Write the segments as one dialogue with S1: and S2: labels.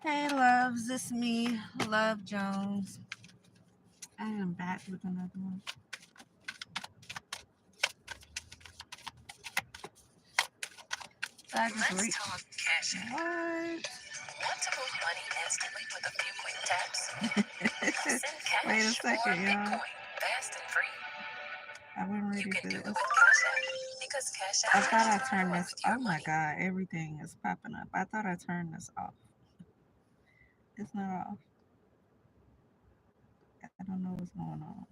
S1: Hey, loves, it's me, Love Jones. I am back with another one. So I just Let's talk cash. What? Want to move money instantly with a few quick taps? Send cash Wait a second, or y'all. Bitcoin fast and free. I wasn't ready for this. With Cash App because Cash App. I thought I turned this. Oh my God, everything is popping up. I thought I turned this off. It's not off. I don't know what's going on.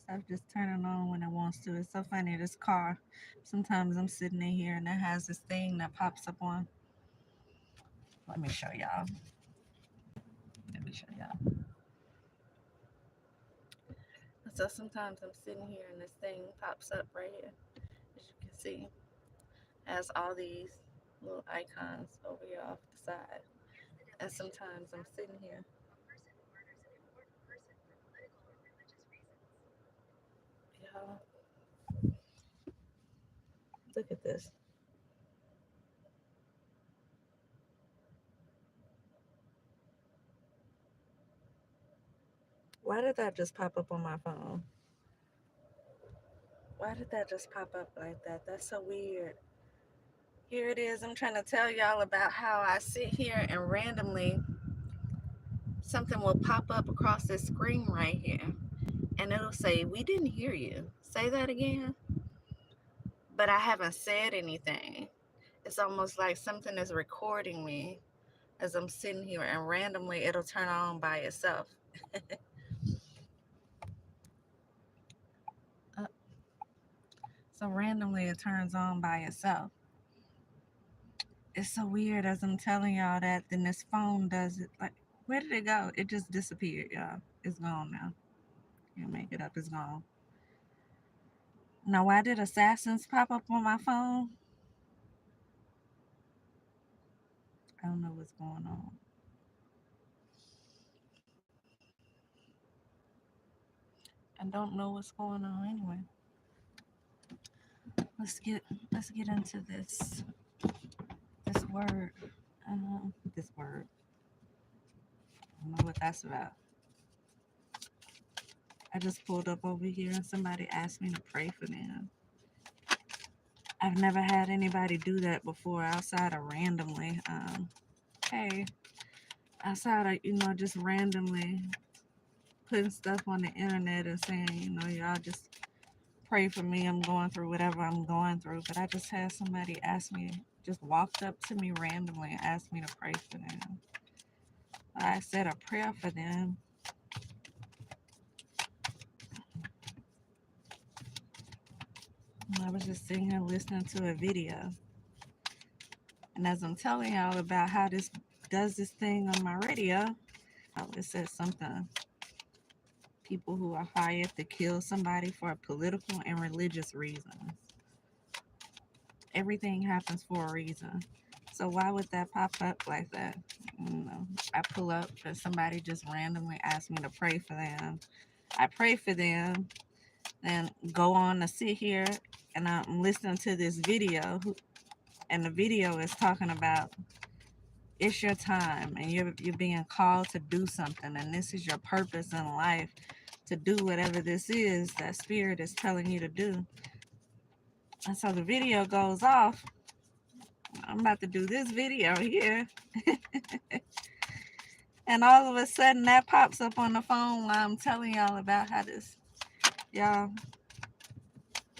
S1: Stuff just turning on when it wants to. It's so funny. This car, sometimes I'm sitting in here and it has this thing that pops up on. Let me show y'all. So sometimes I'm sitting here and this thing pops up right here. As you can see, it has all these little icons over here off the side. And sometimes I'm sitting here. Y'all, look at this. Why did that just pop up on my phone? Why did that just pop up like that? That's so weird. Here it is. I'm trying to tell y'all about how I sit here and randomly something will pop up across this screen right here. And it'll say, "We didn't hear you. Say that again." But I haven't said anything. It's almost like something is recording me as I'm sitting here, and randomly it'll turn on by itself. Uh, so randomly it turns on by itself. It's so weird as I'm telling y'all that. Then this phone does it. Like, where did it go? It just disappeared, y'all. It's gone now. Can't make it up. It's gone. Now, why did Assassins pop up on my phone? I don't know what's going on. I don't know what's going on anyway. Let's get let's get into this word. This word. I don't know what that's about. I just pulled up over here and somebody asked me to pray for them. I've never had anybody do that before outside of randomly. Hey, outside of just randomly putting stuff on the internet and saying, y'all just pray for me. I'm going through whatever I'm going through. But I just had somebody ask me, just walked up to me randomly and asked me to pray for them. I said a prayer for them. I was just sitting here listening to a video. And as I'm telling y'all about how this does this thing on my radio, it says something. People who are hired to kill somebody for political and religious reasons. Everything happens for a reason. So why would that pop up like that? I pull up and somebody just randomly asked me to pray for them. I pray for them and go on to sit here and I'm listening to this video and the video is talking about it's your time and you're being called to do something and this is your purpose in life, to do whatever this is that spirit is telling you to do. And so the video goes off. I'm about to do this video here. And all of a sudden that pops up on the phone while I'm telling y'all about how this, y'all,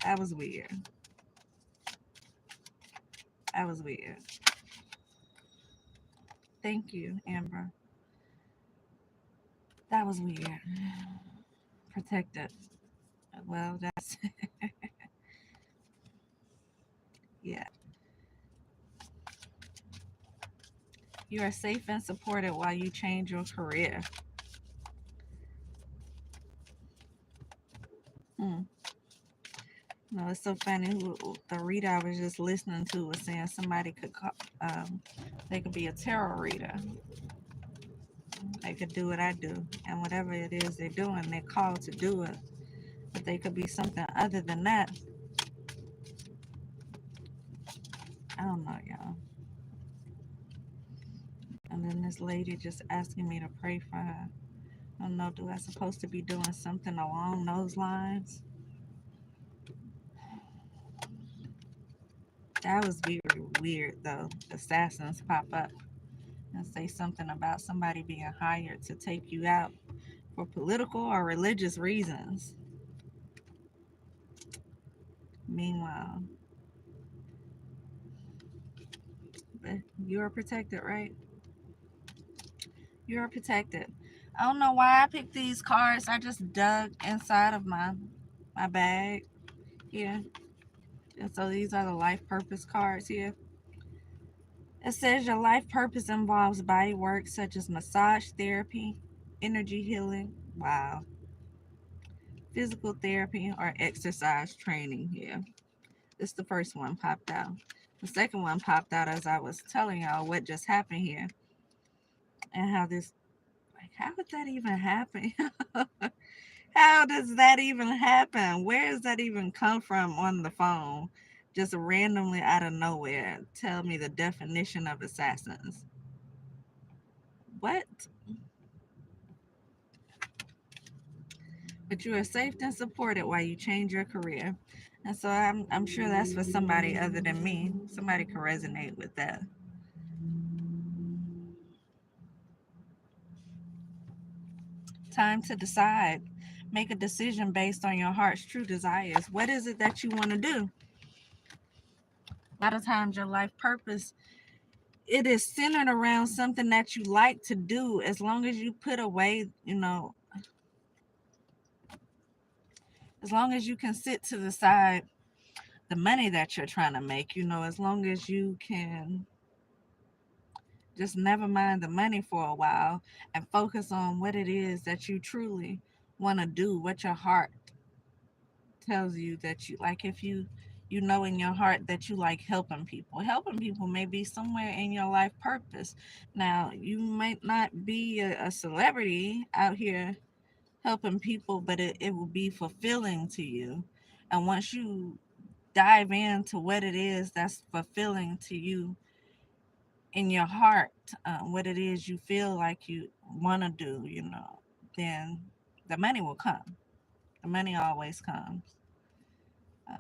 S1: that was weird. That was weird. Thank you, Amber. That was weird. Protected. Well, that's, yeah. You are safe and supported while you change your career. No, it's so funny. The reader I was just listening to was saying somebody could call, they could be a tarot reader. They could do what I do, and whatever it is they're doing, they're called to do it. But they could be something other than that. I don't know, y'all. And then this lady just asking me to pray for her. I don't know, do I supposed to be doing something along those lines? That was very weird though. Assassins pop up and say something about somebody being hired to take you out for political or religious reasons. Meanwhile, but you are protected, right? You are protected. I don't know why I picked these cards. I just dug inside of my bag here. And so these are the life purpose cards here. It says your life purpose involves body work such as massage therapy, energy healing, wow, physical therapy, or exercise training here. This the first one popped out. The second one popped out as I was telling y'all what just happened here and how this, like, how would that even happen? How does that even happen? Where does that even come from on the phone? Just randomly out of nowhere. Tell me the definition of assassins. What? But you are safe and supported while you change your career. And so I'm sure that's for somebody other than me. Somebody can resonate with that. Time to decide. Make a decision based on your heart's true desires. What is it that you want to do? A lot of times your life purpose, it is centered around something that you like to do. As long as you put away, as long as you can sit to the side the money that you're trying to make, as long as you can just never mind the money for a while and focus on what it is that you truly want to do, what your heart tells you that you like. If you know in your heart that you like helping people may be somewhere in your life purpose. Now you might not be a celebrity out here helping people, but it will be fulfilling to you. And once you dive into what it is that's fulfilling to you in your heart, what it is you feel like you want to do, then the money will come. The money always comes. Uh,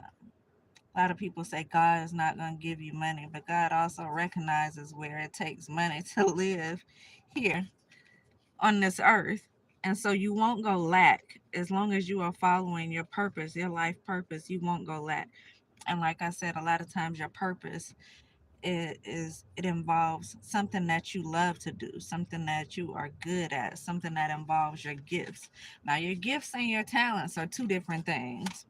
S1: a lot of people say God is not going to give you money, but God also recognizes where it takes money to live here on this earth. And so you won't go lack as long as you are following your purpose, your life purpose, you won't go lack. And like I said, a lot of times your purpose it involves something that you love to do, something that you are good at, something that involves your gifts. Now your gifts and your talents are two different things.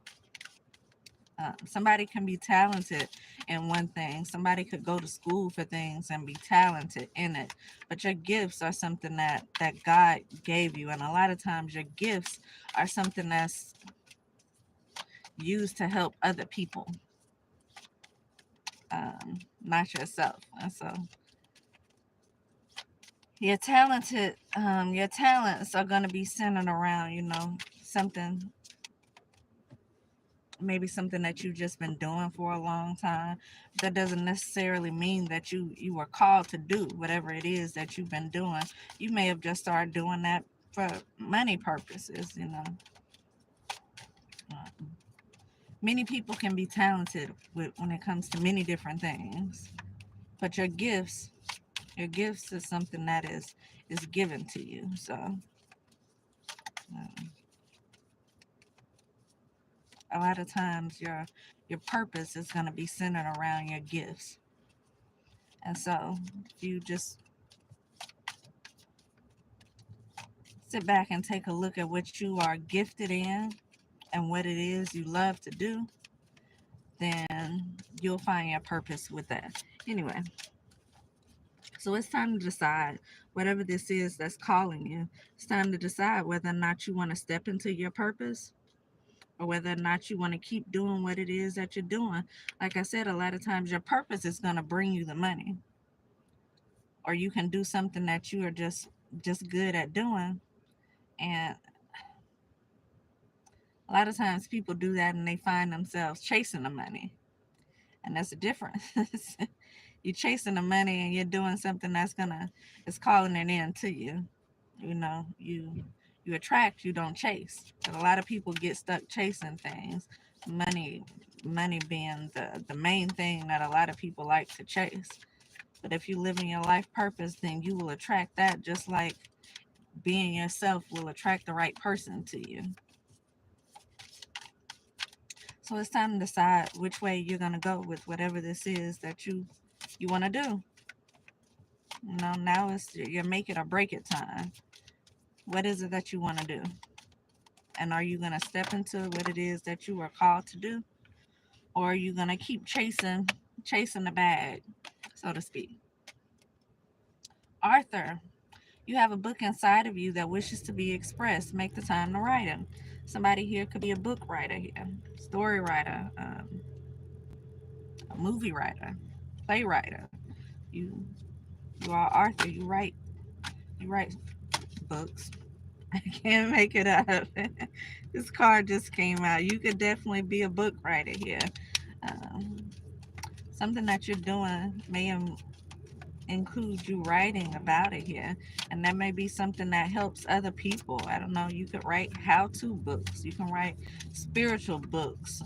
S1: Somebody can be talented in one thing. Somebody could go to school for things and be talented in it. But your gifts are something that God gave you. And a lot of times your gifts are something that's used to help other people, not yourself. And so your talents are going to be centered around, something, maybe something that you've just been doing for a long time. That doesn't necessarily mean that you were called to do whatever it is that you've been doing. You may have just started doing that for money purposes. Uh, Many people can be talented when it comes to many different things, but your gifts is something that is given to you. So um, a lot of times your purpose is going to be centered around your gifts. And so if you just sit back and take a look at what you are gifted in and what it is you love to do, then you'll find your purpose with that. Anyway, so it's time to decide whatever this is that's calling you. It's time to decide whether or not you want to step into your purpose or whether or not you want to keep doing what it is that you're doing. Like I said, a lot of times your purpose is going to bring you the money, or you can do something that you are just good at doing. And a lot of times people do that and they find themselves chasing the money, and that's a difference. You're chasing the money and you're doing something it's calling it in to you. You know, you attract, you don't chase. But a lot of people get stuck chasing things. Money money being the main thing that a lot of people like to chase. But if you live in your life purpose, then you will attract that, just like being yourself will attract the right person to you. So it's time to decide which way you're gonna go with whatever this is that you want to do. You know, now it's your make it or break it time. What is it that you want to do? And are you gonna step into what it is that you are called to do? Or are you gonna keep chasing the bag, so to speak? Arthur, you have a book inside of you that wishes to be expressed. Make the time to write it. Somebody here could be a book writer here, story writer, a movie writer, playwright. You you are Arthur. You write books. I can't make it up. This card just came out. You could definitely be a book writer here. Um, Something that you're doing may include you writing about it here, and that may be something that helps other people. I don't know. You could write how-to books. You can write spiritual books.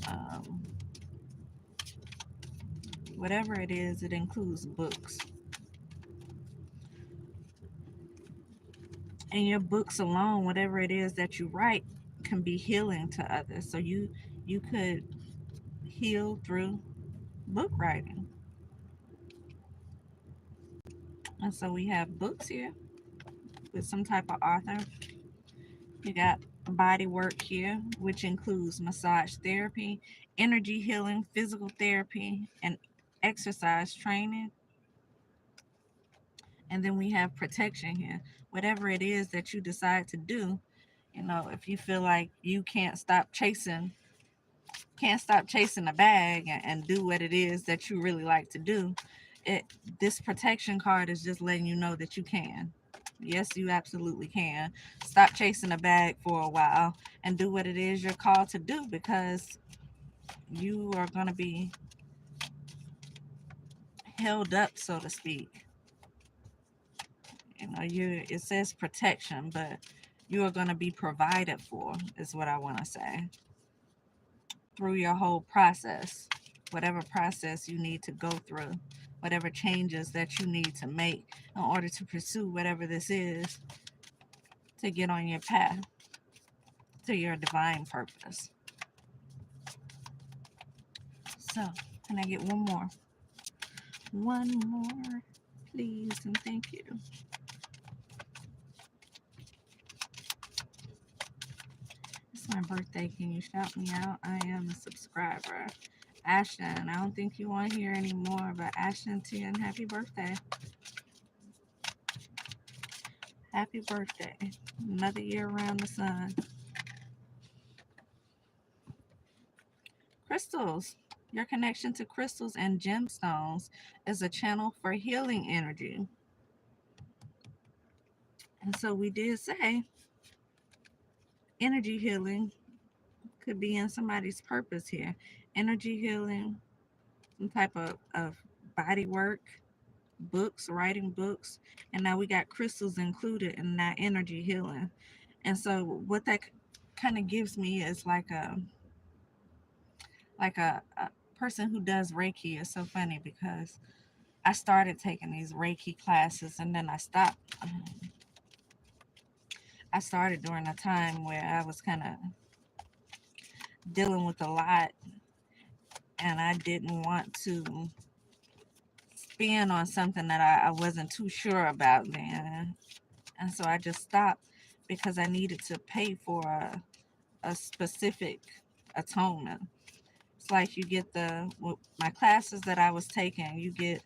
S1: Whatever it is, it includes books. And your books alone, whatever it is that you write, can be healing to others. So you could heal through book writing. And so we have books here with some type of author. You got body work here, which includes massage therapy, energy healing, physical therapy, and exercise training. And then we have protection here. Whatever it is that you decide to do, you know, if you feel like you can't stop chasing the bag and do what it is that you really like to do, it this protection card is just letting you know that you can. Yes, you absolutely can. Stop chasing the bag for a while and do what it is you're called to do, because you are going to be held up, so to speak. You know, it says protection, but you are going to be provided for, is what I want to say, through your whole process, whatever process you need to go through, whatever changes that you need to make in order to pursue whatever this is, to get on your path to your divine purpose. So, can I get one more? One more, please, and thank you. It's my birthday. Can you shout me out? I am a subscriber. Ashton, I don't think you want to hear anymore, but Ashton Tien, happy birthday. Happy birthday. Another year around the sun. Crystals. Your connection to crystals and gemstones is a channel for healing energy. And so we did say energy healing could be in somebody's purpose here. Energy healing, some type of body work, books, writing books, and now we got crystals included in that energy healing. And so what that kind of gives me is like a person who does Reiki. Is so funny because I started taking these Reiki classes and then I stopped. I started during a time where I was kind of dealing with a lot and I didn't want to spin on something that I wasn't too sure about then. And so I just stopped because I needed to pay for a specific atonement. It's like you get my classes that I was taking, you get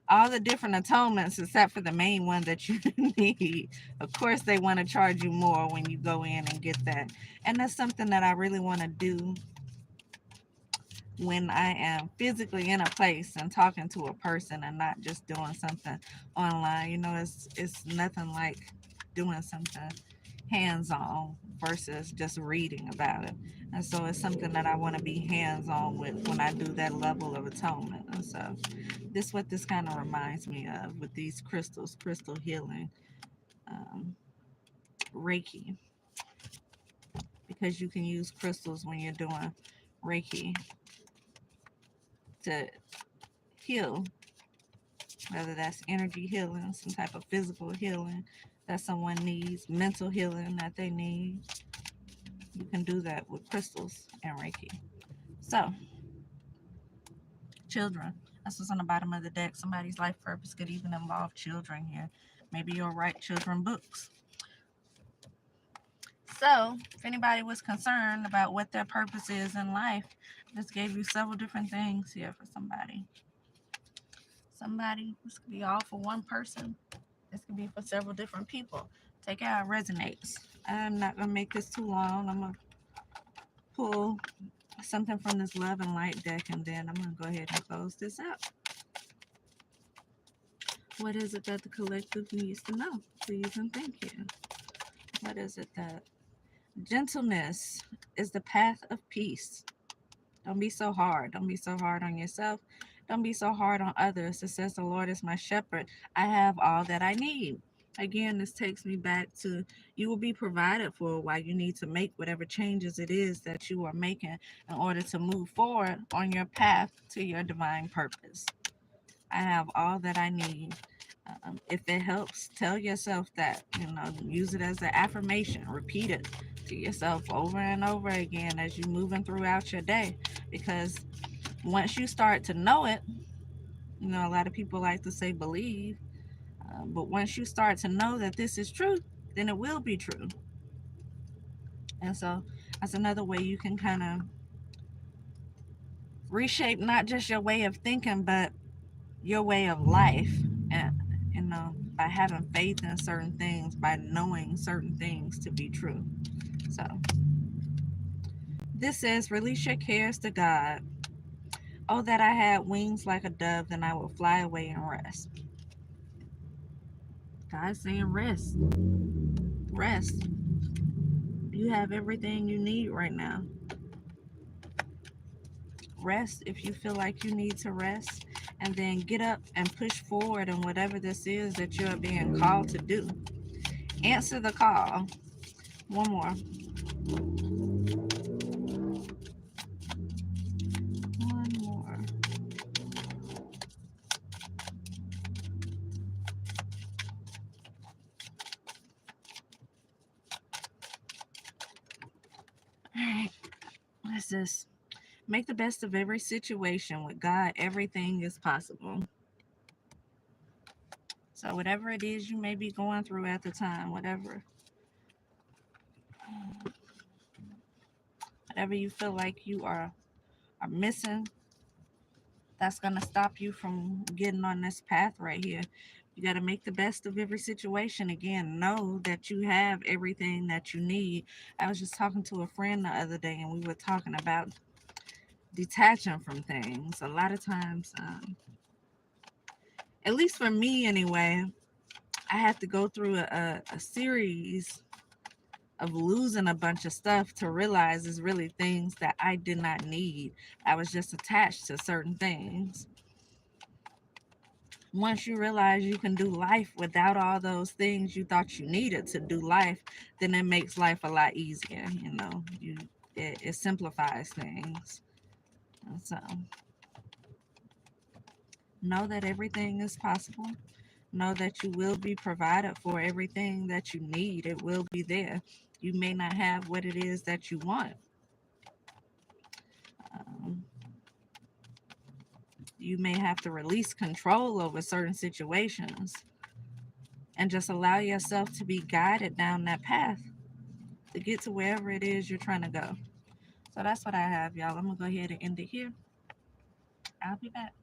S1: all the different atonements except for the main one that you need. Of course, they want to charge you more when you go in and get that. And that's something that I really want to do when I am physically in a place and talking to a person and not just doing something online. You know, it's nothing like doing something hands on versus just reading about it. And so it's something that I want to be hands on with when I do that level of atonement. And so this what this kind of reminds me of with these crystals, crystal healing, um, Reiki, because you can use crystals when you're doing Reiki to heal, whether that's energy healing, some type of physical healing that someone needs, mental healing that they need. You can do that with crystals and Reiki. So, children. That's what's on the bottom of the deck. Somebody's life purpose could even involve children here. Maybe you'll write children books. So, if anybody was concerned about what their purpose is in life, I just gave you several different things here for somebody. Somebody, this could be all for one person. This could be for several different people. Take it how it resonates. I'm not going to make this too long. I'm going to pull something from this love and light deck, and then I'm going to go ahead and close this out. What is it that the collective needs to know? Please and thank you. What is it that gentleness is the path of peace? Don't be so hard. Don't be so hard on yourself. Don't be so hard on others. It says, the Lord is my shepherd. I have all that I need. Again, this takes me back to you will be provided for while you need to make whatever changes it is that you are making in order to move forward on your path to your divine purpose. I have all that I need. If it helps, tell yourself that, use it as an affirmation. Repeat it to yourself over and over again as you're moving throughout your day. Because once you start to know it, a lot of people like to say believe, but once you start to know that this is true, then it will be true. And so that's another way you can kind of reshape not just your way of thinking, but your way of life. And by having faith in certain things, by knowing certain things to be true. So this says, release your cares to God. Oh, that I had wings like a dove, then I would fly away and rest. God's saying rest. Rest. You have everything you need right now. Rest if you feel like you need to rest, and then get up and push forward in whatever this is that you're being called to do. Answer the call. One more. One more. All right. What is this? Make the best of every situation. With God, everything is possible. So whatever it is you may be going through at the time, whatever you feel like you are missing, that's going to stop you from getting on this path right here. You got to make the best of every situation. Again, know that you have everything that you need. I was just talking to a friend the other day, and we were talking about detaching from things. A lot of times, at least for me anyway, I have to go through a series of losing a bunch of stuff to realize it's really things that I did not need. I was just attached to certain things. Once you realize you can do life without all those things you thought you needed to do life, then it makes life a lot easier. It simplifies things. And so know that everything is possible. Know that you will be provided for. Everything that you need, it will be there. You may not have what it is that you want. You may have to release control over certain situations and just allow yourself to be guided down that path to get to wherever it is you're trying to go. So that's what I have, y'all. I'm going to go ahead and end it here. I'll be back.